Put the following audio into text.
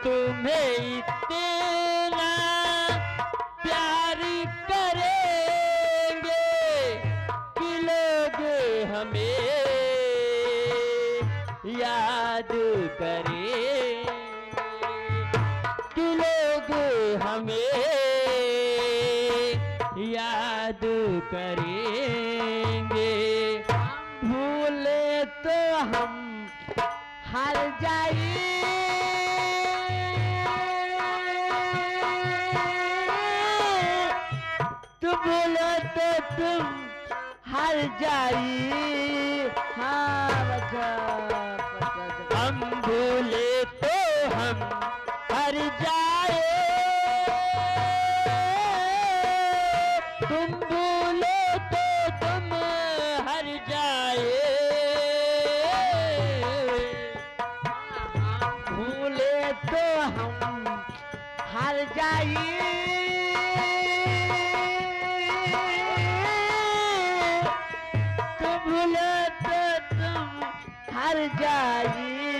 तुम्हें इतना प्यार करेंगे कि लोग हमें याद करें, कि लोग हमें याद करेंगे। भूले तो हम हार जाए, तुम भूलो तो तुम हार जाई। हाँ बच्चा, हम भूले तो हम हार जाए, तुम भूलो तो तुम हार जाए। भूले तो हम हार जाए, तुम भूलो तो तुम हार जाए।